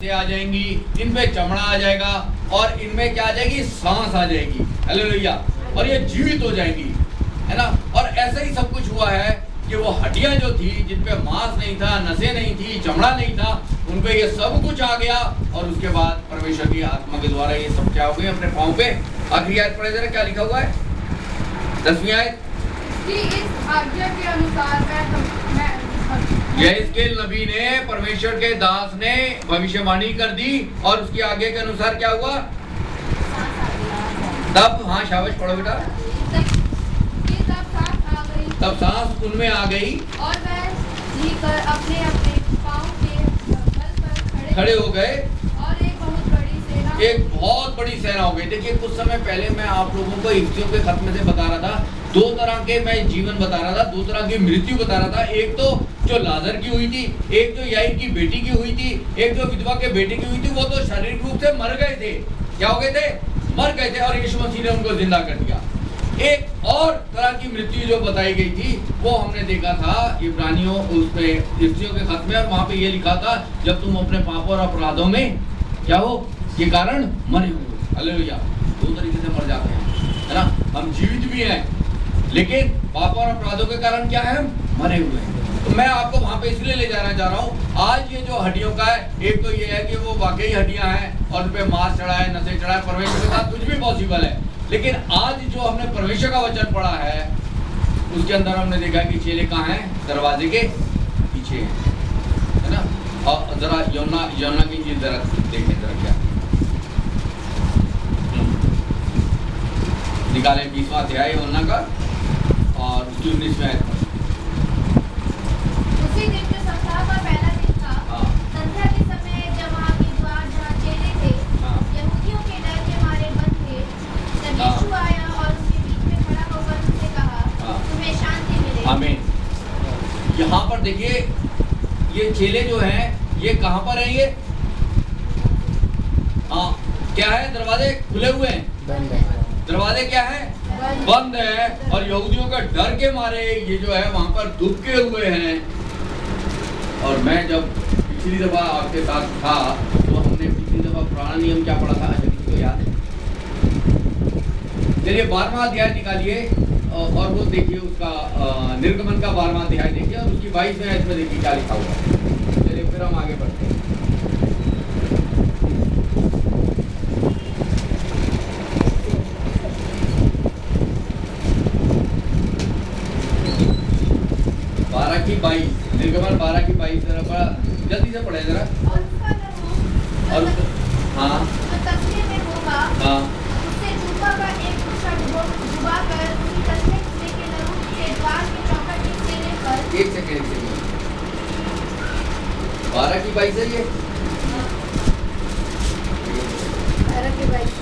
नसें आ जाएंगी, इन पे चमड़ा आ जाएगा और इनमें क्या आ जाएगी, सांस आ जाएगी। हालेलुया। और ये जीवित हो जाएंगी, है ना। और ऐसा ही सब कुछ हुआ है कि वो हड्डियां जो थी, जिन पे मांस नहीं था, नसें नहीं थी, चमड़ा नहीं था, उन पे ये सब कुछ आ गया। और उसके बाद परमेश्वर की आत्मा के द्वारा ये सब क्या हो गए अपने पांव पे। आखिरी आयत पढ़े जरा, क्या लिखा हुआ है, 10वीं आयत। इस आज्ञा के अनुसार यहेजकेल नबी ने, परमेश्वर के दास ने भविष्यवाणी कर दी और उसकी आगे के अनुसार क्या हुआ तब। हाँ शाबाश, पढ़ो बेटा। तब सांस उनमें आ गई और वह जीकर अपने अपने पांव के बल पर खड़े हो गए और एक बहुत बड़ी सेना हो गई। देखिए कुछ समय पहले मैं आप लोगों को इफ्तियों के खत में से बता रहा था, दो तरह के मैं जीवन बता रहा था, दो तरह की मृत्यु बता रहा था। एक तो जो लाजर की हुई थी, एक जो याईर की बेटी की हुई थी, एक जो विधवा के बेटे की हुई थी। वो तो शारीरिक रूप से मर गए थे। क्या हो गए थे, मर गए थे, और यीशु मसीह ने उनको जिंदा कर दिया। एक और तरह की मृत्यु जो बताई गई थी वो हमने देखा था इब्रानियों उसमें इफ्तियों के खत में, और वहां पे ये लिखा था जब तुम अपने पापों और अपराधों में क्या हो ये कारण मरे हुए। हालेलुया। दो तरीके से मर जाते हैं, है ना। हम जीवित भी हैं लेकिन पापों और अपराधों के कारण क्या है, हम मरे हुए हैं। तो मैं आपको वहां पे इसलिए ले जाना चाह रहा हूँ। आज ये जो हड्डियों का है, एक तो ये है कि वो वाकई हड्डियां हैं और उन पे मांस चढ़ा है, नसें चढ़ा है, परमेश्वर के साथ कुछ भी पॉसिबल है। लेकिन आज जो हमने परमेश्वर का वचन पढ़ा है उसके अंदर हमने देखा कि चेले कहाँ हैं, दरवाजे के पीछे हैं, है ना। और जरा योना की चीज जरा देखें जरा, क्या निकाले 20वां अध्याय योना का और उसकी 19वीं आयत। उसी दिन जो सप्ताह का पहला दिन था, संध्या के समय जब वहाँ के द्वार जहाँ चेले थे यहूदियों के डर के मारे बंद थे, तब यीशु आया और उनके बीच में खड़ा होकर उनसे कहा, तुम्हें शांति मिले। आमीन। यहाँ पर देखिए ये चेले जो हैं ये कहाँ पर हैं, ये क्या है, दरवाजे खुले हुए हैं, बंद है। दरवाजे क्या है, बंद है। और यहूदियों का डर के मारे ये जो है वहां पर दुबके हुए हैं। और मैं जब पिछली दफा आपके साथ था तो हमने पिछली दफा पुराना नियम क्या पढ़ा था, अच्छा किसी को याद है? चलिए 12वां अध्याय निकालिए और वो देखिए उसका निर्गमन का 12वां अध्याय देखिए और उसकी 22वें आयत में देखिए क्या लिखा हुआ है। चलिए फिर हम आगे बढ़ते हैं। निर्गमन 12 की 22 जरा जल्दी से पढ़े जरा। और हाँ तस्वीर में होगा, उससे जूफा का एक टुकड़ा डुबाकर उसी तस्वीर के लहू के द्वार के चौखट के सिरे पर। एक सेकंड 12 की 22 है ये। 12 की 22।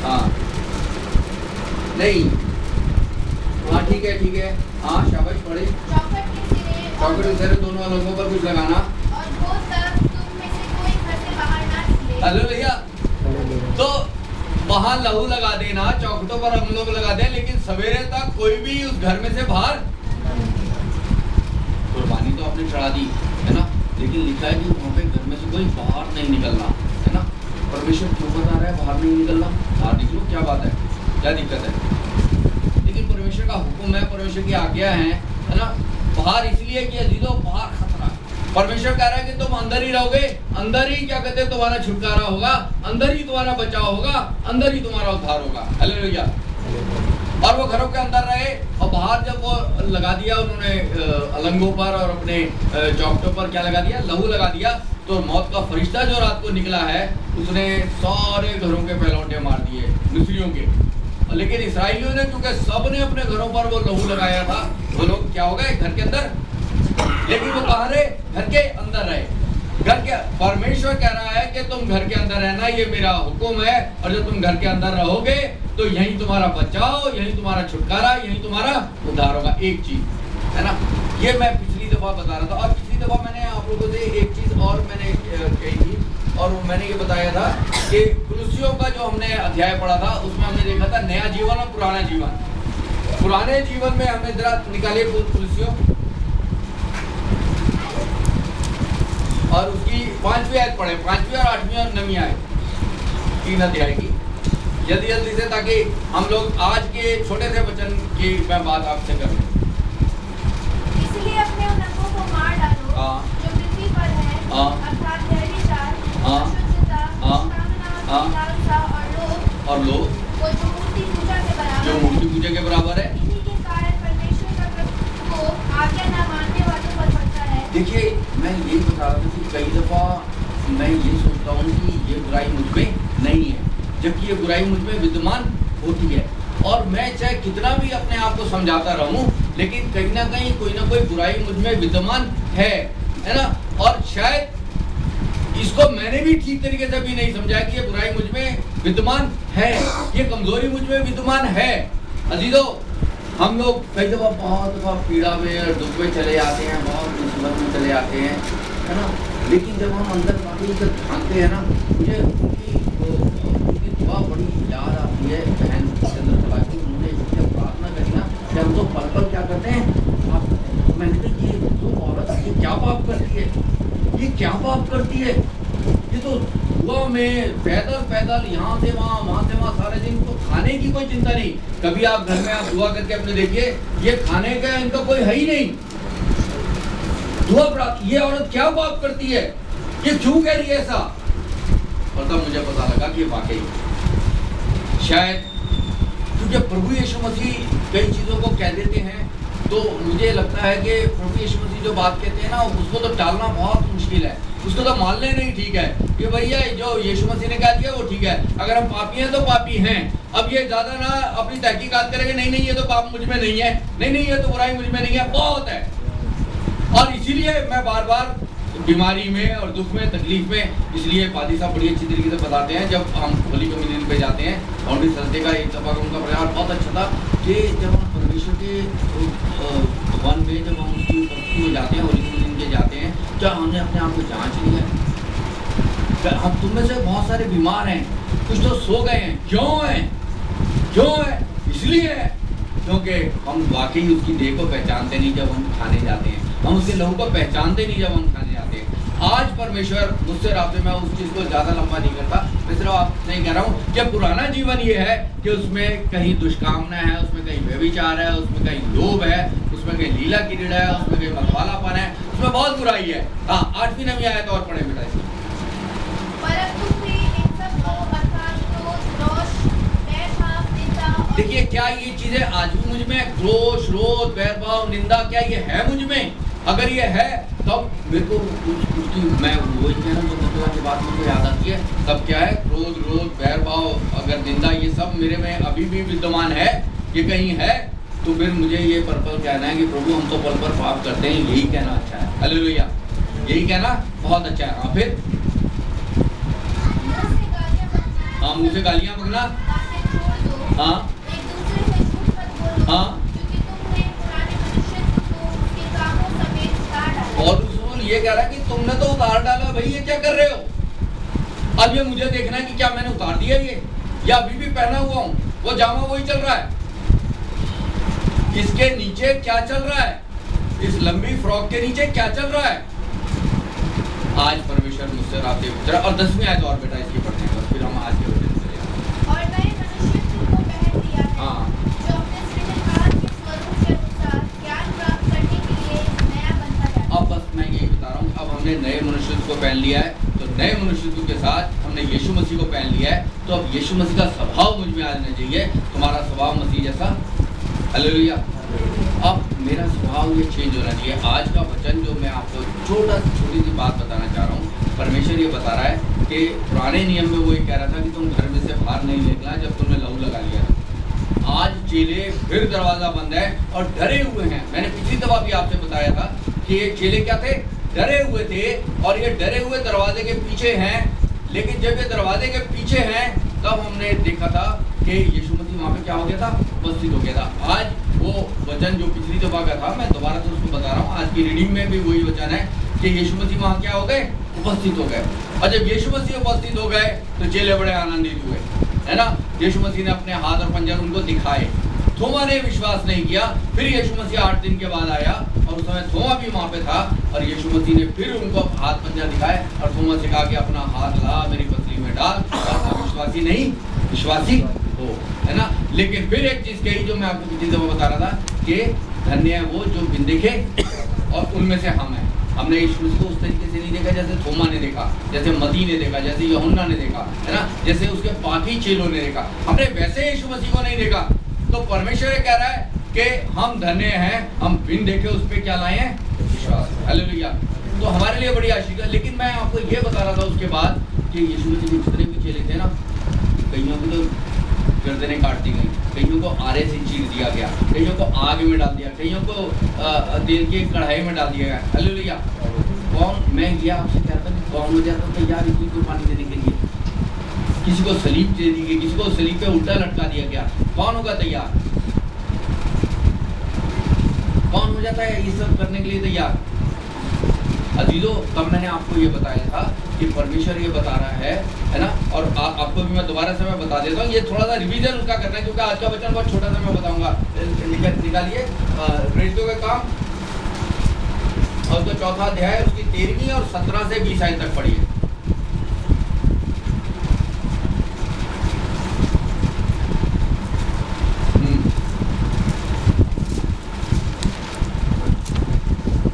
हाँ नहीं, हाँ ठीक है, हाँ शाबाश पढ़े। चौखट के सिरे दोनों अलंगों पर कुछ लगाना और वो तब तुम में से कोई घर से बाहर ना निकले। हेलो भैया, तो वहां लहू लगा देना, चौखटों पर हम लोग लगा दें, लेकिन सवेरे तक कोई भी उस घर में से बाहर। कुर्बानी तो आपने चढ़ा दी है ना, लेकिन लिखा है कि वहाँ पे घर में से कोई बाहर नहीं निकलना, है ना। परमेश्वर क्यों बता रहा है बाहर नहीं निकलना? बाहर निकलो, क्या बात है, क्या दिक्कत है? लेकिन परमेश्वर का हुक्म है, परमेश्वर की आज्ञा है ना। बाहर इसलिए कि अजीजों बाहर खतरा। परमेश्वर कह रहा है कि तुम अंदर ही रहोगे, अंदर ही क्या कहते हैं तुम्हारा छुटकारा होगा, अंदर ही तुम्हारा बचाव होगा, अंदर ही तुम्हारा उद्धार होगा। हालेलुया। और वो घरों के अंदर रहे और बाहर जब वो लगा दिया उन्होंने अलंगों पर और अपने चौखटों पर क्या लगा दिया, लहू लगा दिया, तो मौत का फरिश्ता जो रात को निकला है उसने सारे घरों के पहलौटे मार दिए मिस्रियों के। लेकिन इसराइलियों ने क्योंकि सब ने अपने घरों पर वो लहू लगाया था, वो लोग क्या हो गए घर के अंदर। लेकिन वो कहाँ रहे, घर के अंदर रहे। घर के परमेश्वर कह रहा है कि तुम घर के अंदर रहना, ये मेरा हुक्म है। और जब तुम घर के अंदर रहोगे तो यही तुम्हारा बचाव, यही तुम्हारा छुटकारा, यही तुम्हारा उद्धार होगा। एक चीज है ना, ये मैं पिछली दफा बता रहा था। और पिछली दफा मैंने आप लोगों से एक चीज और मैंने कही थी, और मैंने ये बताया था कि कुलुसियों का जो हमने अध्याय पढ़ा था उसमें हमने देखा था नया जीवन और पुराना जीवन। पुराने जीवन में हमने जरा निकाले कुलुसियों और उसकी 5वीं आयत पढ़े, 5वीं और 8वीं और 9वीं आयत, 3 अध्याय की, जल्दी जल्दी से, ताकि हम लोग आज के छोटे से वचन की मैं बात आपसे करूं। इसलिए अपने उन अंगों को मार डालो जो पृथ्वी पर है, अर्थात व्यभिचार, अशुद्धता, कामना, लालसा और लोभ, वो जो मूर्ति पूजा के बराबर है। इन्हीं के कारण परमेश्वर का को आज्ञा न मानने वालों पर पड़ता है। देखिए, मैं ये बता रहा था कि कई दफा मैं ये सोचता हूँ कि ये बुराई मुझ में नहीं है, जबकि ये बुराई मुझ में विद्यमान होती है। और मैं चाहे कितना भी अपने आप को समझाता रहूं, लेकिन कहीं ना कहीं कोई ना कोई बुराई मुझ में विद्यमान है ना। और शायद इसको मैंने भी ठीक तरीके से भी नहीं समझा कि ये बुराई मुझ में विद्यमान है, ये कमजोरी मुझ में विद्यमान है। अजीजों, हम लोग कई दफा बहुत दफा पीड़ा में और दुख में चले जाते हैं, बहुत मुसीबत में चले जाते हैं, है ना। लेकिन जब हम अंदर काफी तक झांकते हैं ना, मुझे उनकी दुआ बड़ी याद आती है, बहन चंद्रकला की। उन्होंने इसलिए प्रार्थना करी ना कि हम तो पल पल क्या करते हैं, पाप करते हैं। मैंने कहा ये तो औरत ये क्या पाप करती है, ये क्या पाप करती है, ये तो दुआ में पैदल पैदल यहाँ से वहाँ सारे दिन, तो खाने की कोई चिंता नहीं। कभी आप घर में आप दुआ करके अपने देखिए, ये खाने का इनका कोई है ही नहीं। दुआ प्राप्त, ये औरत क्या पाप करती है, ये क्यों कह रही है ऐसा। और तब मुझे पता लगा कि वाकई शायद क्योंकि प्रभु यीशु मसीह कई चीजों को कह देते हैं, तो मुझे लगता है कि प्रभु यीशु मसीह जो बात कहते हैं ना, उसको तो टालना बहुत मुश्किल है, उसको तो मान लेना ही ठीक है कि भैया जो यीशु मसीह ने कहा दिया वो ठीक है। अगर हम पापी हैं तो पापी हैं। अब ये ज्यादा ना अपनी तहकीकात करेंगे, नहीं ये तो पाप मुझ में नहीं है, नहीं ये तो बुराई मुझ में नहीं है, बहुत है। और इसीलिए मैं बार बार बीमारी में और दुख में, तकलीफ में, इसलिए पादी साहब बड़ी अच्छी तरीके से बताते हैं, जब हम होली कम्युनियन पे जाते हैं, बाउंड्री थर्सडे का एक दफा उनका प्रयास बहुत अच्छा था कि जब हम परमेश्वर के भवन में जब हम उसकी उपस्थिति में जाते हैं, होली कम्युनियन के जाते हैं, क्या हमने अपने आप को जांच लिया। हम तुम में से बहुत सारे बीमार हैं, कुछ तो सो गए हैं, क्यों है, इसलिए है क्योंकि हम वाकई उसकी देह को पहचानते नहीं जब हम खाने जाते हैं, हम उसके लहू को पहचानते नहीं जब हम खाने जाते हैं। आज परमेश्वर मुझसे आपसे, मैं उस चीज़ को ज़्यादा लंबा नहीं करता, मैं सिर्फ आपसे नहीं कह रहा हूँ कि पुराना जीवन ये है कि उसमें कहीं दुष्कामना है, उसमें कहीं व्यभिचार है, उसमें कहीं लोभ है, उसमें कहीं लीला क्रीड़ा है, उसमें कहीं मतवालापन है, उसमें बहुत बुराई है। हाँ, 8वीं 9वीं आयत और पढ़े बेटा इसमें। देखिए, क्या ये चीजें आज भी मुझ में, क्रोध, रोध, बैरभाव, निंदा, क्या ये है मुझ में? अगर ये है तब मेरे को उसकी, मैं वही कह रहा हूँ जो बात मुझे याद आती है, तब क्या है, क्रोध, रोध, बैरभाव, अगर निंदा, ये सब मेरे में अभी भी विद्यमान है, ये कहीं है, तो फिर मुझे ये पल कहना है कि प्रभु हम तो पल पर पाप करते हैं, यही कहना अच्छा है। हालेलुया, यही कहना बहुत अच्छा है। फिर हाँ, मुँह से गालियाँ बकना, हाँ हाँ, और उसमें ये कह रहा है कि तुमने तो उतार डाला, भाई ये क्या कर रहे हो। अब ये मुझे देखना है कि क्या मैंने उतार दिया ये, या अभी भी पहना हुआ हूँ, वो जामा वही चल रहा है, इसके नीचे क्या चल रहा है, इस लंबी फ्रॉक के नीचे क्या चल रहा है। आज परमेश्वर मुझसे रात और 10वीं आयत और बेटा इसकी पढ़ते हैं, फिर हम आज के वचन चले जाएंगे। और नए मनुष्य को पहन लिया है, हाँ, जो अपने सृजनहार के स्वरूप के अनुसार ज्ञान प्राप्त करने के लिए नया बनता जाता है। अब बस मैं यही बता रहा हूँ, अब हमने नए मनुष्य को पहन लिया है, तो नए मनुष्य के साथ हमने यीशु मसीह को पहन लिया है, तो अब यीशु मसीह का स्वभाव मुझ में आना चाहिए, तुम्हारा स्वभाव मसीह जैसा। हालेलुया। अब मेरा स्वभाव ये चेंज होना चाहिए। आज का वचन जो मैं आपको छोटी सी बात बताना चाह रहा हूँ, परमेश्वर ये बता रहा है कि पुराने नियम में वो ये कह रहा था कि तुम घर में से बाहर नहीं निकलना जब तुमने लहू लगा लिया था। आज चेले फिर दरवाजा बंद है और डरे हुए हैं। मैंने पिछली दफा भी आपसे बताया था कि ये चेले क्या थे, डरे हुए थे, और ये डरे हुए दरवाजे के पीछे हैं। लेकिन जब ये दरवाजे के पीछे हैं तब हमने देखा था कि यीशु मसीह वहाँ पे क्या हो गया था, उपस्थित हो गया था। आज वो वचन जो पिछली दफा का था, मैं दोबारा से उसको बता रहा हूँ, आज की रीडिंग में भी वही वचन है कि यीशु मसीह वहाँ क्या हो गए, उपस्थित हो गए। और जब यीशु मसीह उपस्थित हो गए तो चेले बड़े आनंदित हुए, है ना। यीशु मसीह ने अपने हाथ और पंजर उनको दिखाए, थोमा ने विश्वास नहीं किया। फिर यीशु मसीह 8 दिन के बाद आया और उस समय थोमा भी वहां पे था और यीशु मसीह ने फिर उनको हाथ पंजा दिखाए और थोमा से कहा कि अपना हाथ ला मेरी पसली में डाल, विश्वासी नहीं विश्वासी हो, है ना। लेकिन फिर एक चीज कही जो मैं आपको पिछली दफा बता रहा था कि धन्य है वो जो बिन देखे और उनमें से हम हैं। हमने यीशु मसीह को उस तरीके से नहीं देखा जैसे थोमा ने देखा, जैसे मती ने देखा, जैसे यूहन्ना ने देखा, है ना, जैसे उसके बाकी चेलों ने देखा। हमने वैसे यीशु मसीह को नहीं देखा। तो परमेश्वर ये कह रहा है कि हम धन्य हैं, हम बिन देखे उस पर क्या लाए हैं, विश्वास। हालेलुया। तो हमारे लिए बड़ी आशीष है। लेकिन मैं आपको ये बता रहा था उसके बाद कि यीशु मसीह के जितने भी चेले थे ना, कईयों की तो गर्दनें काट दी गई, कईयों को आरे से चीर दिया गया, कईयों को आग में डाल दिया, कईयों को तेल की कढ़ाई में डाल दिया गया। हालेलुया। कौन, मैं ये आपसे कहता हूँ कौन हो जाता तैयार इसी को पानी देने के लिए? किसी को सलीब दे दी गई, किसी को सलीब पे उल्टा लटका दिया गया, कौन होगा तैयार? कौन हो जाता है ये सब करने के लिए तैयार? अजीजों, तब मैंने आपको ये बताया था कि परमेश्वर ये बता रहा है ना। और आपको भी मैं दोबारा से मैं बता देता हूँ, ये थोड़ा सा रिवीजन उसका करना है क्योंकि आज का वचन बहुत छोटा सा मैं बताऊंगा। निकालिए प्रेरितों के काम और उसका 4वां अध्याय, उसकी 13वीं और 17 से 20 आयत तक पढ़िए।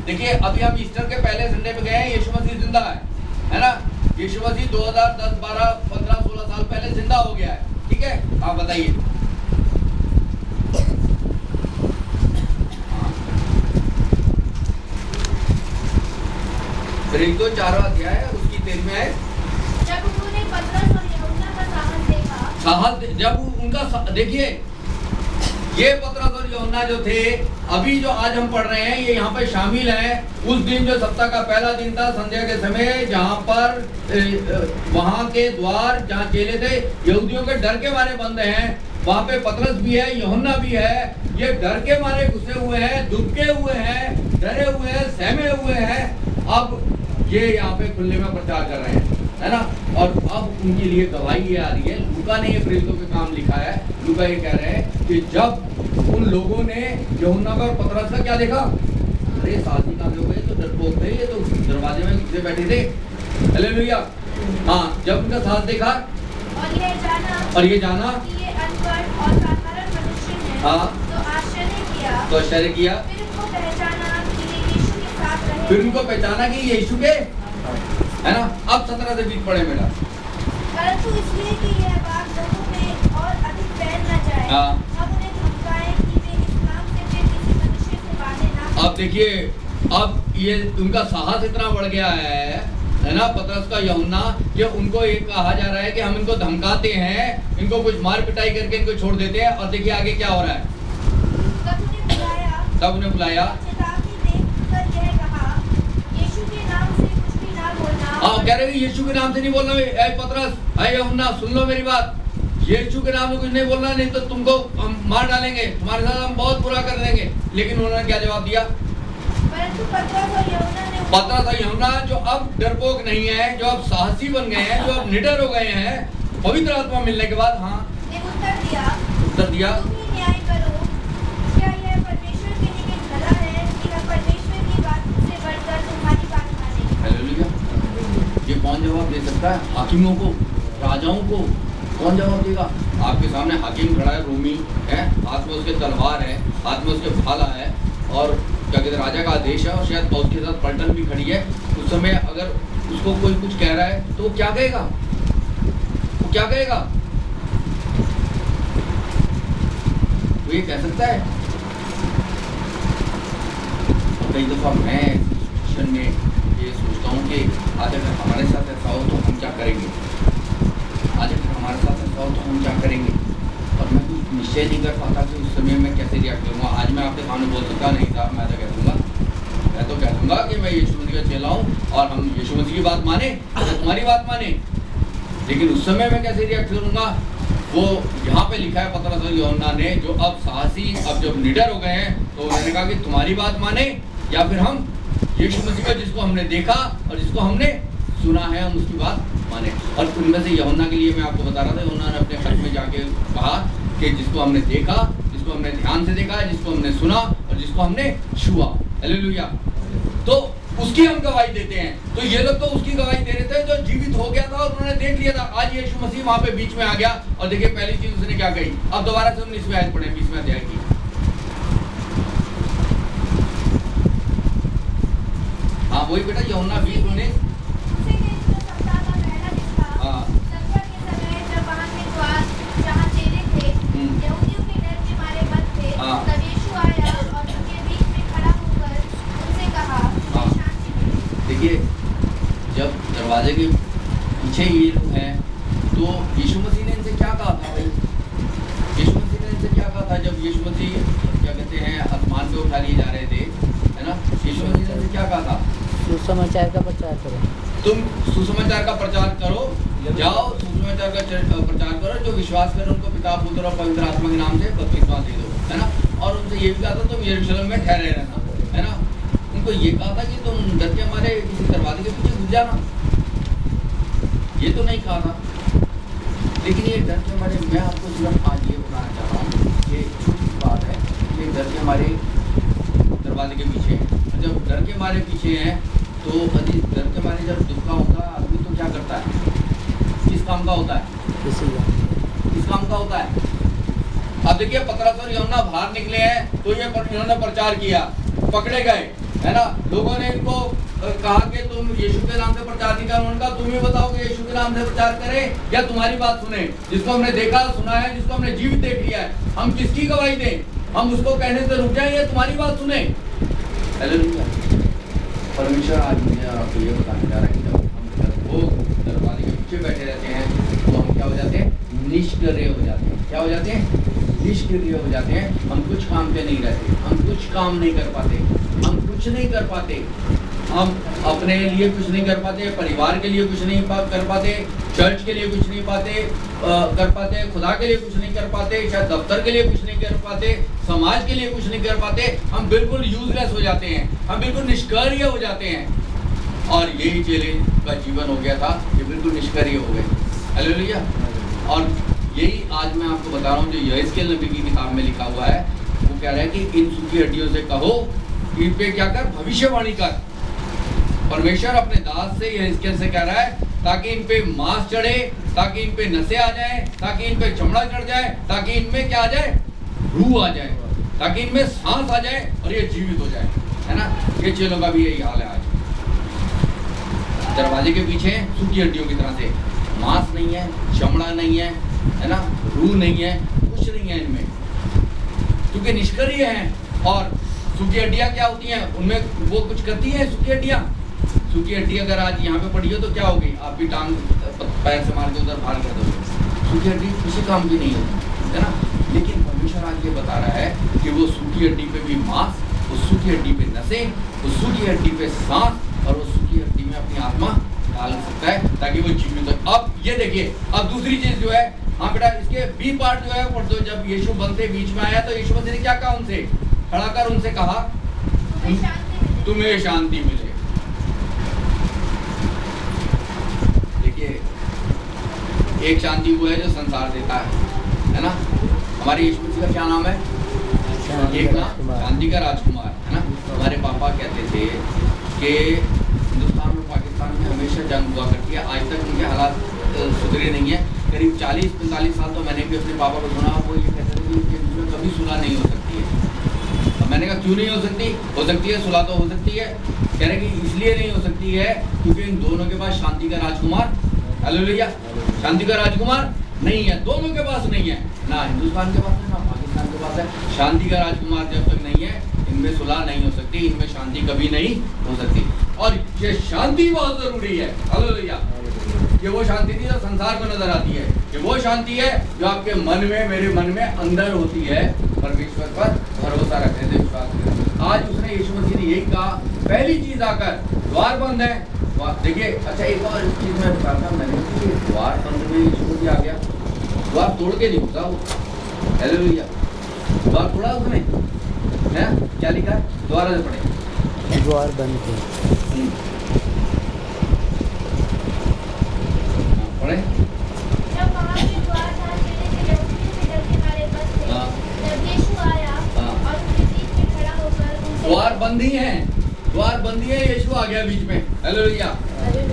देखिए, अभी हम ईस्टर के पहले संडे पे गए हैं, यीशु मसीह जिंदा है ना। यीशु मसीह 2010, 12, 15, 16 साल पहले जिंदा हो गया है, ठीक है। आप बताइए। प्रेरितों 4वां अध्याय उसकी 13वीं आयत। जब उन्होंने पतरस और यूहन्ना का साहस देखा, जब उनका देखिए, ये पतरस और यूहन्ना जो थे, अभी जो आज हम पढ़ रहे हैं, ये यहाँ पे शामिल हैं। उस दिन जो सप्ताह का पहला दिन था, संध्या के समय, जहाँ पर वहाँ के द्वार जहाँ चेले थे यहूदियों के डर के मारे बंद हैं, वहाँ पे पतरस भी है, यूहन्ना भी है। ये डर के मारे घुसे हुए हैं, दुबके हुए हैं, डरे हुए हैं, सहमे हुए हैं। अब ये यहाँ पे खुले में प्रचार कर रहे हैं, है ना। और अब उनके लिए गवाही ये आ रही है। लूका ने ये प्रेरितों के काम लिखा है। लूका ये कह रहे हैं कि जब उन लोगों ने यूहन्ना का और पतरस का क्या देखा, अरे साथी कहाँ हो गए, तो डरपोक थे, ये तो दरवाजे में घुसे बैठे थे। हालेलुया। हाँ, जब उनका साथ देखा और ये जाना कि ये अनपढ़ और साधारण मनुष्य हैं, हाँ, तो आश्चर्य किया। फिर उनको पहचाना कि ये यीशु के साथ रहे। फिर उनको पहचाना कि ये यीशु के, है ना। अब 17 से 20 पढ़े मेरा। परंतु इसलिए कि यह बात लोगों में और अधिक फैल न जाए, अब उन्हें धमकाए कि वे इस नाम से फिर किसी मनुष्य से बातें ना। अब देखिए, अब ये उनका साहस इतना बढ़ गया है ना, पतरस का, यूहन्ना, कि उनको ये कहा जा रहा है कि हम इनको धमकाते हैं, इनको कुछ मार पिटाई करके इनको छोड़ देते हैं। और देखिए आगे क्या हो रहा है। तब उन्हें बुलाया, चेतावनी देकर यह कहा, यीशु के नाम से कुछ भी ना बोलना। हाँ, कह रहे यीशु के नाम से नहीं बोलना। ऐ पतरस, ऐ यूहन्ना, सुन लो मेरी बात, यीशु के नाम से कुछ नहीं बोलना, नहीं तो तुमको हम मार डालेंगे, तुम्हारे साथ हम बहुत बुरा कर देंगे। लेकिन उन्होंने क्या जवाब दिया? परंतु पतरस और यूहन्ना जो अब डरपोक नहीं है, जो अब साहसी बन गए हैं, जो अब निडर हो गए हैं पवित्र आत्मा मिलने के बाद, हाँ, ने उत्तर दिया, तुम ही न्याय करो। क्या यह परमेश्वर के लिए भला है कि हम परमेश्वर की बात से बढ़कर तुम्हारी बात मानें? हालेलुया। ये कौन जवाब दे सकता है? हाकिमों को, राजाओं को कौन जवाब देगा? आपके सामने हाकिम खड़ा है, रोमी है, हाथ में उसके तलवार है, हाथ में उसके भाला है, और क्या कहते हैं, राजा का आदेश है, और शायद उसके साथ पलटन भी खड़ी है। उस समय अगर उसको कोई कुछ कह रहा है तो वो क्या कहेगा? वो क्या कहेगा? वो ये कह सकता है। कई दफा मैं सिचुएशन में ये सोचता हूँ कि आज अगर हमारे साथ ऐसा हो तो हम क्या करेंगे, आज अगर हमारे साथ ऐसा हो तो हम क्या करेंगे। और मैं कुछ निश्चय नहीं कर पाता कि उस समय मैं कैसे रिएक्ट करूँगा। आज मैं आपके सामने बोल सकता नहीं था, मैं तो कह दूँगा, मैं तो कह दूँगा कि मैं यीशु मसीह का चेला हूँ और हम यीशु मसीह की बात माने, तुम्हारी बात माने। लेकिन उस समय मैं कैसे रिएक्ट करूँगा, वो यहाँ पे लिखा है पतरस और यूहन्ना ने, जो अब साहसी, अब जब निडर हो गए हैं, तो उन्होंने कहा कि तुम्हारी बात माने या फिर हम यीशु मसीह को, जिसको हमने देखा और जिसको हमने सुना है, हम उसकी बात माने। और उनमें से यूहन्ना के लिए मैं आपको बता रहा था, यूहन्ना ने अपने खत में जाके कहा कि जिसको हमने देखा, जिसको जिसको हमने ध्यान से देखा, जिसको हमने सुना और जिसको हमने छुआ। हालेलुया। तो उसकी हम गवाही देते हैं। तो ये लोग तो उसकी गवाही दे रहे थे जो जीवित हो गया था और उन्होंने देख लिया था। आज यीशु मसीह वहां पे बीच में आ गया और देखिए पहली चीज उसने क्या कही। अब दोबारा से 19वें आयत पढ़े, 20वें अध्याय की। हाँ वही बेटा, यूहन्ना 20:19। उसी दिन जो सप्ताह का पहला दिन था, हाँ। संध्या के समय जब वहां के द्वार जहाँ चेले थे, यहूदियों के डर के मारे बंद थे, हाँ। तब यीशु आया और उनके बीच में खड़ा होकर उनसे कहा, हाँ। तुम्हें शांति मिले। देखिए जब दरवाजे के पीछे ये लोग हैं तो यीशु मसीह ने इनसे क्या कहा था भाई? यीशु मसीह ने इनसे क्या कहा था जब यीशु मसीह क्या कहते हैं आसमान पे उठा लिए जा रहे थे, है ना? यीशु मसीह ने इनसे क्या कहा था? सुसमाचार का प्रचार करो। तुम सुसमाचार का प्रचार करो, जाओ सुसमाचार का प्रचार करो, जो विश्वास करे उनको पिता पुत्र और पवित्र आत्मा के नाम से बपतिस्मा दे दो, है ना? और उनसे ये भी कहा था तुम यरूशलेम में ठहरे रहना, है ना? उनको ये कहा था कि तुम डर के हमारे किसी दरवाजे के पीछे घुस जाना, ये तो नहीं कहा था। लेकिन ये डर के हमारे, मैं आपको सिर्फ आज ये बताना चाह रहा हूँ, ये छोटी सी बात है, ये डर के हमारे दरवाजे के पीछे है। जब डर के हमारे पीछे हैं तो यदि डर के मारे जब दुख का होता है आदमी तो क्या करता है? किस काम का होता है? किस काम का होता है? अब देखिए पतरस और यूहन्ना बाहर निकले हैं तो ये इन्होंने प्रचार किया, पकड़े गए, है ना? लोगों ने इनको कहा कि तुम यीशु के नाम से प्रचार नहीं करो। उनका तुम ही बताओ कि यीशु के नाम से प्रचार करें या तुम्हारी बात सुने? जिसको हमने देखा सुना है, जिसको हमने जीवित देख लिया है, हम किसकी गवाही दें? हम उसको कहने से रुक जाए या तुम्हारी बात सुने? हालेलुया। परमेश्वर आज मुझे और आपको ये बताने जा रहा है कि जब हम वो दरवाजे के पीछे बैठे रहते हैं तो हम क्या हो जाते हैं? निष्क्रिय हो जाते हैं। क्या हो जाते हैं? निष्क्रिय हो जाते हैं। हम कुछ काम पे नहीं रहते, हम कुछ काम नहीं कर पाते, हम कुछ नहीं कर पाते, हम अपने लिए कुछ नहीं कर पाते, परिवार के लिए कुछ नहीं कर पाते, चर्च के लिए कुछ नहीं कर पाते, खुदा के लिए कुछ नहीं कर पाते, शायद दफ्तर के लिए कुछ नहीं कर पाते, समाज के लिए कुछ नहीं कर पाते। हम बिल्कुल यूजलेस हो जाते हैं, हम बिल्कुल निष्क्रिय हो जाते हैं। और यही चेले का जीवन हो गया था, ये बिल्कुल निष्क्रिय हो गए। हालेलुया। और यही आज मैं आपको बता रहा हूँ, जो यहेजकेल नबी की किताब में लिखा हुआ है, वो कह रहा है कि इन सूखी हड्डियों से कहो, इन पे क्या कर? भविष्यवाणी कर। परमेश्वर अपने दास से यहेजकेल से कह रहा है ताकि इन पे मांस चढ़े, ताकि इन पे नसें आ जाए, ताकि इन पे चमड़ा चढ़ जाए, ताकि इनमें क्या आ जाए? रूह आ जाए, ताकि इनमें सांस आ जाए और ये जीवित हो जाए, है ना? ये चेलों का भी यही हाल है आज। दरवाजे के पीछे सूखी हड्डियों की तरह से, मांस नहीं है, चमड़ा नहीं है ना? रूह नहीं है, कुछ नहीं है इनमें, क्योंकि निष्क्रिय हैं। और सूखी हड्डियाँ क्या होती हैं? उनमें वो कुछ करती हैं सूखी हड्डियाँ। सूखी हड्डी अगर आज यहाँ पे पड़ी हो तो क्या होगी? आप भी टांग पैर से मार के उधर बाहर कर दोगे। सूखी हड्डी किसी काम की नहीं होती, है ना? लेकिन परमेश्वर आज ये बता रहा है कि वो सूखी हड्डी पे भी मांस, उस सूखी हड्डी पे नसें, उस सूखी हड्डी पे सांस और उस सूखी हड्डी में अपनी आत्मा डाल सकता है ताकि वो जीवित हो। अब ये देखिए, अब दूसरी चीज जो है, हाँ बेटा इसके बी पार्ट जो है पढ़ दो। जब यीशु बनते बीच में आया तो यीशु मसीह ने क्या कहा? उनसे खड़ा कर उनसे कहा तुम्हें शांति मिले। देखिए एक शांति वो है जो संसार देता है ना? हमारे यीशु मसीह का क्या नाम है? एक नाम शांति का राजकुमार, है ना? हमारे पापा कहते थे कि हिंदुस्तान और पाकिस्तान में हमेशा जंग हुआ करती है, आज तक उनके हालात सुधरे नहीं है। करीब 40-45 साल तो मैंने भी अपने पापा को सुना, वो ये कहते थे कि उनके बीच में कभी सुलह नहीं हो सकती है। अब मैंने कहा क्यों नहीं हो सकती? हो सकती है, सुलह तो हो सकती है। कह रहे कि इसलिए नहीं हो सकती है क्योंकि इन दोनों के पास शांति का राजकुमार, हालेलुया, शांति का राजकुमार नहीं है। दोनों के पास नहीं है, ना हिंदुस्तान के पास है ना पाकिस्तान के पास है। शांति का राजकुमार जब तक नहीं है, इनमें सुलह नहीं हो सकती, इनमें शांति कभी नहीं हो सकती। और ये शांति बहुत जरूरी है, हालेलुया। ये वो शांति थी जो संसार को नजर आती है, ये वो शांति है जो आपके मन में, मेरे मन में अंदर होती है, परमेश्वर पर भरोसा रखने से, विश्वास करने। आज उसने यीशु मसीह ने यही कहा, पहली चीज आकर द्वार बंद है। देखिए अच्छा एक और चीज मैं बताता हूँ, मैंने द्वार बंद में यीशु मसीह आ गया, द्वार तोड़ के नहीं होता वो, हालेलुया। द्वार तोड़ा उसने, है क्या लिखा है? द्वारा से पढ़े, द्वार बंद थे। पढ़े। जब वहाँ के द्वार जहाँ चेले थे, यहूदियों के डर के मारे बंद थे, जब यीशु बंद ही है, द्वार बंद ही है, यीशु आ गया बीच में। हालेलुया।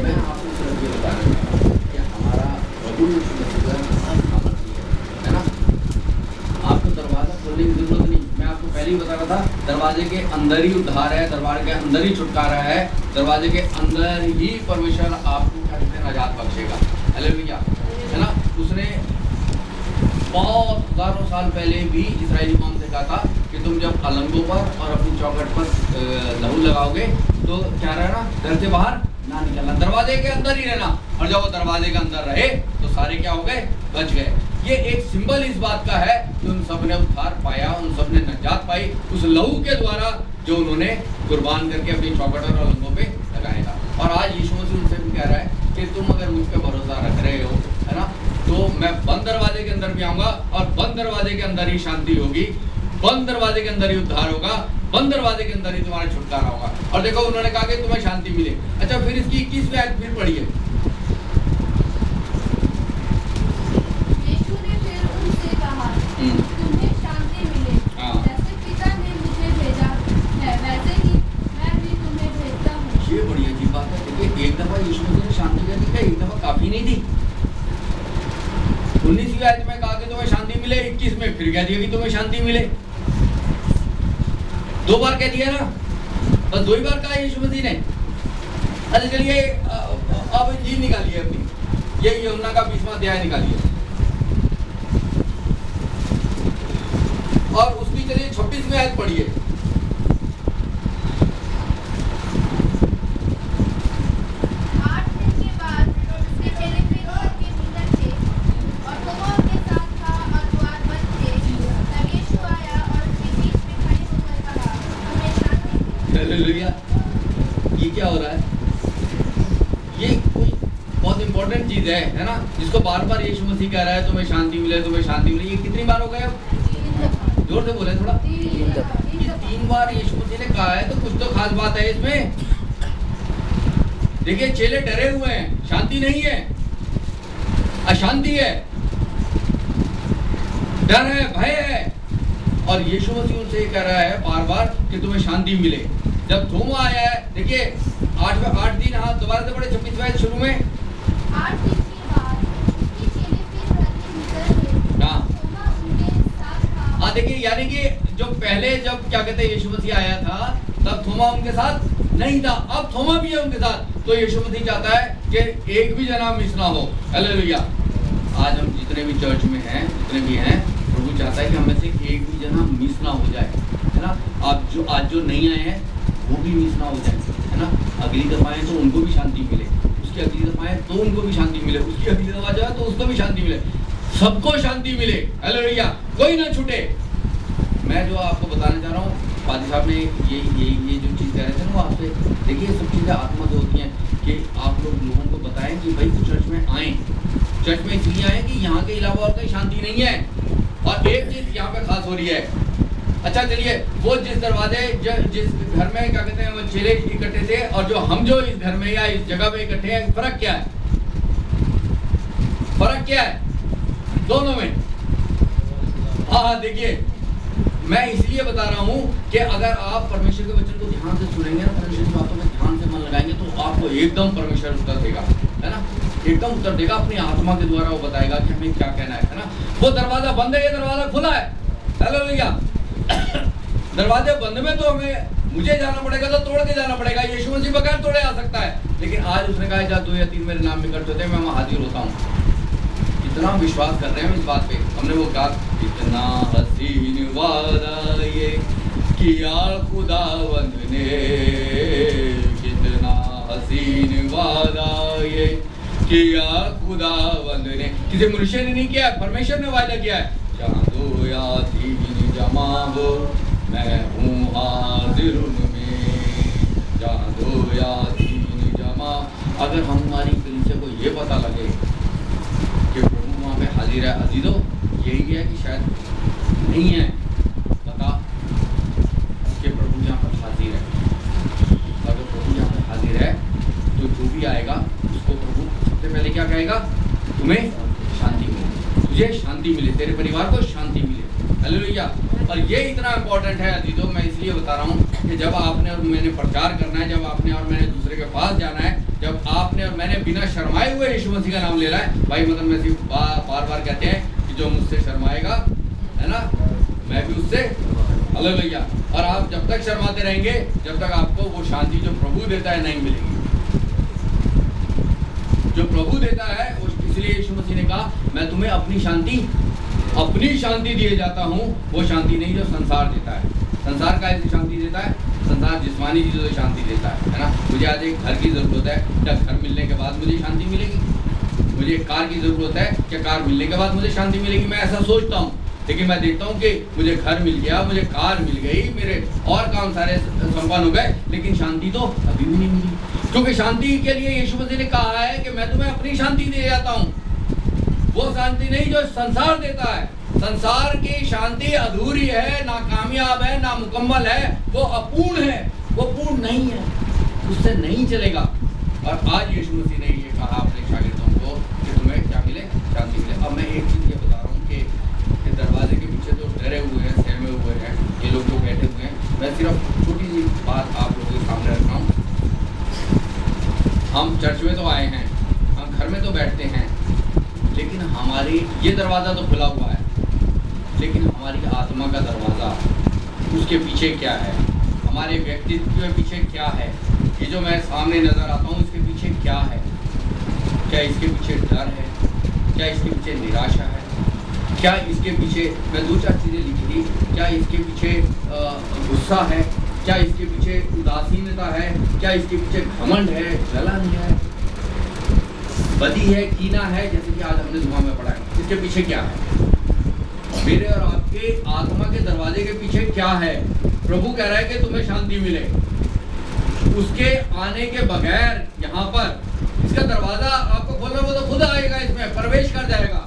मैं आपको सिर्फ ये बता रहा हूँ कि हमारा प्रभु यीशु मसीह है ना, आपको दरवाजा खोलने की जरूरत नहीं। मैं आपको पहले ही बता रहा था, दरवाजे के अंदर ही उद्धार है, दरवाजे के अंदर ही छुटकारा है, दरवाजे के अंदर ही परमेश्वर आपको क्या कहते हैं, नजात बख्शेगा। हालेलुया, है ना। उसने बहुत हजारों साल पहले भी इस्राएली कौम से कहा था कि तुम जब अलंगों पर और अपनी चौखट पर लहू लगाओगे तो क्या रहना, घर से बाहर ना निकलना, दरवाजे के अंदर ही रहना। और जब वो दरवाजे के अंदर रहे तो सारे क्या हो गए, बच गए। ये एक सिंबल इस बात का है कि उन सब ने उद्धार पाया, उन सब ने नजात पाई उस लहू के द्वारा जो उन्होंने कुर्बान करके अपनी चौखट और अलंगों पे लगाया था। और आज यीशु मसीह उनसे भी कह रहा है कि तुम अगर मुझ पे भरोसा रख रहे हो, है ना, तो मैं बंद दरवाजे के अंदर भी आऊंगा और बंद दरवाजे के अंदर ही शांति होगी, बंद दरवाजे के अंदर ही उद्धार होगा, बंद दरवाजे के अंदर ही तुम्हारा छुटकारा होगा। और देखो उन्होंने कहा कि तुम्हें शांति मिले। अच्छा, फिर इसकी 21वीं आयत फिर पढ़िए। यीशु ने फिर उनसे कहा, तुम्हें शांति मिले। जैसे पिता ने मुझे भेजा है वैसे ही मैं भी तुम्हें भेजता हूँ। ये बड़ी अजीब बात है। देखिए, एक दफा यीशु मसीह ने शांति दे दी, एक दफा काफी नहीं थी। 19वीं आयत में कहा कि तुम्हें शांति मिले, 21 में फिर कह दिया कि तुम्हें शांति मिले। 2 बार कह दिया ना, बस 2 ही बार कहा यीशु मसीह ने। अच्छा चलिए, अब इंजील निकालिए अपनी, ये यूहन्ना का 20वां अध्याय निकालिए और उसकी चलिए 26वीं आयत पढ़िए। ये क्या हो रहा है? ये कोई बहुत इंपॉर्टेंट चीज है ना, जिसको बार बार यीशु मसीह कह रहा है तुम्हें शांति मिले, तुम्हें शांति मिले। ये कितनी बार हो गए? अब जोर से बोले थोड़ा। 3 बार यीशु मसीह ने कहा है, तो कुछ तो खास बात है इसमें। देखिए, चेले डरे हुए हैं, शांति नहीं है, अशांति है, डर है, भय है। और यीशु मसीह उनसे कह रहा है बार बार कि तुम्हें शांति मिले। जब थोमा आया है, देखिए 8 दिन, हाँ दोबारा से पढ़े 26वां आयत शुरू में। 8 दिन के बाद उसके चेले फिर घर से निकले। हाँ, थोमा उनके साथ था। हाँ देखिए, यानी कि जो पहले जब क्या कहते हैं यीशु मसीह आया था तब थोमा उनके साथ नहीं था, अब थोमा भी है उनके साथ। तो यीशु मसीह चाहता है कि एक भी जना मिस ना हो। हालेलुया। आज हम जितने भी चर्च में हैं, जितने भी हैं, प्रभु चाहता है कि हमें से एक भी जना मिस ना हो जाए, है ना। आज जो नहीं आए हैं वो भी मिस ना हो जाए, है ना। अगली दफा आए तो उनको भी शांति मिले, उसकी अगली दफा आए तो उनको भी शांति मिले, उसकी अगली दफा जाए तो उसको भी शांति मिले, सबको शांति मिले। हालेलुया, कोई ना छूटे। मैं जो आपको बताना चाह रहा हूँ, पादी साहब ने ये जो चीज़ कह रहे थे ना वो आपसे, देखिए सब चीज़ें आत्मा से होती हैं कि आप लोगों को बताएं कि भाई तो चर्च में आएँ। चर्च में इसलिए आए कि यहाँ के अलावा और कहीं शांति नहीं है। और एक चीज़ यहाँ पे खास हो रही है। अच्छा चलिए, वो जिस दरवाजे जिस घर में क्या कहते हैं वो चेले इकट्ठे थे और जो इस घर में या इस जगह पे इकट्ठे हैं, फर्क क्या है? फर्क क्या है दोनों में? हाँ देखिए, मैं इसलिए बता रहा हूँ कि अगर आप परमेश्वर के वचन को ध्यान से सुनेंगे ना, परमेश्वर की बातों में ध्यान से मन लगाएंगे तो आपको एकदम परमेश्वर उत्तर देगा, है ना। एकदम उत्तर देगा, अपनी आत्मा के द्वारा वो बताएगा कि हमें क्या कहना है ना। वो दरवाजा बंद है, ये दरवाजा खुला है। हालेलुया। दरवाजे बंद में तो मुझे जाना पड़ेगा, तो तोड़ के जाना पड़ेगा। यीशु मसीह बगैर तोड़े आ सकता है, लेकिन आज उसने कहा जहाँ 2 या 3 मेरे नाम में इकट्ठे होते हैं मैं वहाँ हाजिर होता हूँ। इतना विश्वास कर रहे हैं इस बात पे। हमने वो कहा, इतना हसीन वादा ये किया खुदावंद ने, कितना हसीन वादा ये किया खुदावंद ने। किसी मनुष्य ने नहीं किया, परमेश्वर ने वादा किया है। जहाँ 2 या 3 जमा हो मैं हूँ हाजिर उनमें, जहाँ 2 या 3 जमा। अगर हमारी कलीसिया को ये पता लगे कि प्रभु वहाँ पे हाजिर है, अजीजों यही है कि शायद नहीं है पता कि प्रभु यहाँ पर हाजिर है। अगर प्रभु यहाँ पर हाजिर है तो जो भी आएगा उसको प्रभु सबसे पहले क्या कहेगा? तुम्हें शांति मिले, तुझे शांति मिले, तेरे परिवार को शांति मिले। हालेलुया। और ये इतना इंपॉर्टेंट है अजीजों, मैं इसलिए बता रहा हूँ कि जब आपने और मैंने प्रचार करना है, जब आपने और मैंने दूसरे के पास जाना है, जब आपने और मैंने बिना शर्माए हुए यीशु मसीह का नाम ले रहा है। भाई मदन मसीह बार बार कहते हैं कि जो मुझसे शर्माएगा, है ना, मैं भी उससे, हालेलुया। और आप जब तक शर्माते रहेंगे, जब तक आपको वो शांति जो प्रभु देता है नहीं मिलेगी। जो प्रभु देता है, इसलिए यीशु मसीह ने कहा, मैं तुम्हें अपनी शांति दिए जाता हूँ। वो शांति नहीं जो संसार देता है। संसार का ऐसी शांति देता है, संसार जिस्मानी चीजों से शांति देता है ना। मुझे आज एक घर की जरूरत है, क्या घर मिलने के बाद मुझे शांति मिलेगी? मुझे एक कार की जरूरत है, क्या कार मिलने के बाद मुझे शांति मिलेगी? मैं ऐसा सोचता हूँ, लेकिन मैं देखता हूँ कि मुझे घर मिल गया, मुझे कार मिल गई, मेरे और काम सारे संपन्न हो गए, लेकिन शांति तो अभी भी नहीं मिली। क्योंकि शांति के लिए यीशु मसीह ने कहा है कि मैं तुम्हें अपनी शांति दे जाता हूँ। वो शांति नहीं जो संसार देता है। संसार की शांति अधूरी है, ना कामयाब है, ना मुकम्मल है, वो अपूर्ण है, वो पूर्ण नहीं है, उससे नहीं चलेगा। और आज यीशु मसीह ने ये कहा अपने शागिर्दों को कि तुम्हें क्या मिले? शांति मिले। अब मैं एक चीज़ ये बता रहा हूँ कि दरवाजे के पीछे जो डरे हुए हैं, सहमे हुए हैं, ये लोग जो बैठे हुए हैं, मैं सिर्फ छोटी सी बात आप लोगों के सामने रख रहा हूँ। हम चर्च में तो आए हैं, हम घर में तो बैठते हैं, लेकिन हमारी ये दरवाज़ा तो खुला हुआ है, लेकिन हमारी आत्मा का दरवाज़ा, उसके पीछे क्या है? हमारे व्यक्तित्व के पीछे क्या है? ये जो मैं सामने नज़र आता हूँ, इसके पीछे क्या है? क्या इसके पीछे डर है? क्या इसके पीछे निराशा है? क्या इसके पीछे, मैं 2-4 चीज़ें लिखी थी, क्या इसके पीछे गुस्सा है? क्या इसके पीछे उदासीनता है? क्या इसके पीछे घमंड है, जलन है, बदी है, कीना है, जैसे कि आज हमने दुआ में पढ़ा है? इसके पीछे क्या है? मेरे और आपके आत्मा के दरवाजे के पीछे क्या है? प्रभु कह रहा है कि तुम्हें शांति मिले। उसके आने के बगैर यहाँ पर इसका दरवाजा आपको खोलना, वो तो खुद आएगा, इसमें प्रवेश कर जाएगा।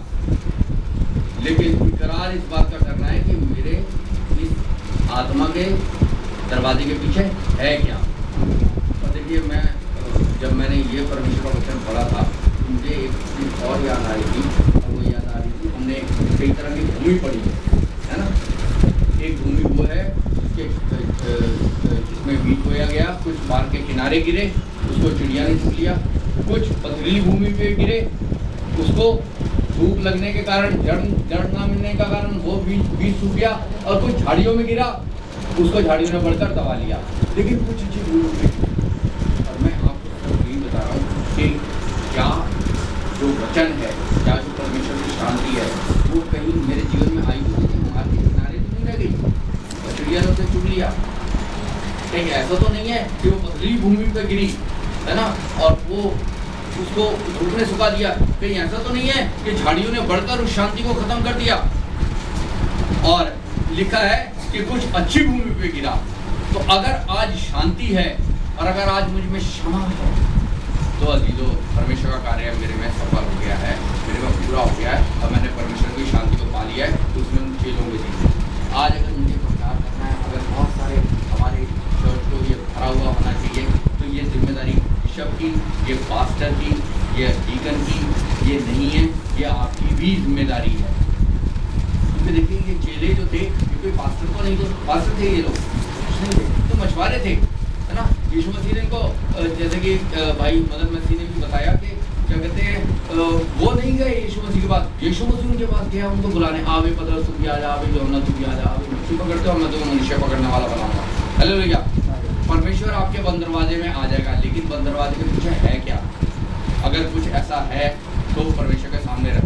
लेकिन इकरार इस बात का करना है कि मेरे इस आत्मा के दरवाजे के पीछे है क्या। और देखिए, जब मैंने ये परमेश्वर का वचन पढ़ा था, मुझे एक चीज़ और याद आ रही थी, और वो याद आ रही थी, हमने कई तरह की भूमि पढ़ी है ना। एक भूमि वो है जिसमें बीज बोया गया, कुछ मार्ग के किनारे गिरे, उसको चिड़िया ने चुग लिया। कुछ पथरीली भूमि पे गिरे, उसको धूप लगने के कारण, जड़ ना मिलने का कारण वो बीज सूख गया। और कुछ झाड़ियों में गिरा, उसको झाड़ियों ने बढ़कर दबा लिया। लेकिन कुछ अच्छी भूमि हो गई। और मैं आपको यही बता रहा हूँ कि क्या जो वचन है, क्या जो परमेश्वर की शांति है, वो कहीं मेरे जीवन में आई तो नहीं, मार्ग के किनारे तो नहीं रह गई, चिड़िया ने उसे चुग लिया। कहीं ऐसा तो नहीं है कि वो पथरीली भूमि पे गिरी, है ना, और वो उसको धूप ने सुखा दिया। कहीं ऐसा तो नहीं है कि झाड़ियों ने बढ़कर उस शांति को खत्म कर दिया। और लिखा है कि कुछ अच्छी भूमि पे गिरा। तो अगर आज शांति है और अगर आज मुझ में क्षमा है, तो अजीजों, परमेश्वर का कार्य मेरे में सफल हो गया है, मेरे में पूरा हो गया है, और मैंने परमेश्वर की शांति को पा लिया है। उसमें उन चीज़ों में दी आज अगर मुझे प्रचार करना है, अगर बहुत सारे हमारे चर्च को ये भरा हुआ होना चाहिए, तो ये जिम्मेदारी बिशप की, ये पास्टर की, ये डीकन की ये नहीं है, ये आपकी भी जिम्मेदारी है। क्योंकि देखिए, ये चेले जो थे, ये कोई पास्टर तो नहीं, तो पास्टर थे ये लोग, कुछ नहीं थे, तो मछुआरे थे, है ना। यीशु मसीह ने इनको, जैसे कि भाई मदन मसीह ने भी बताया कि क्या कहते हैं, वो नहीं गए यीशु मसीह के पास, यीशु मसीह उनके पास गया उनको बुलाने, आवे पतरस तू भी आ जा, आवे यूहन्ना तू भी आ जा, आवे मछली पकड़ते हो, मैं तुम्हें मनुष्य पकड़ने वाला बनाऊंगा। हालेलुया। परमेश्वर आपके बंद दरवाजे में आ जाएगा, लेकिन बंद दरवाजे के पीछे है क्या? अगर कुछ ऐसा है तो परमेश्वर के सामने रख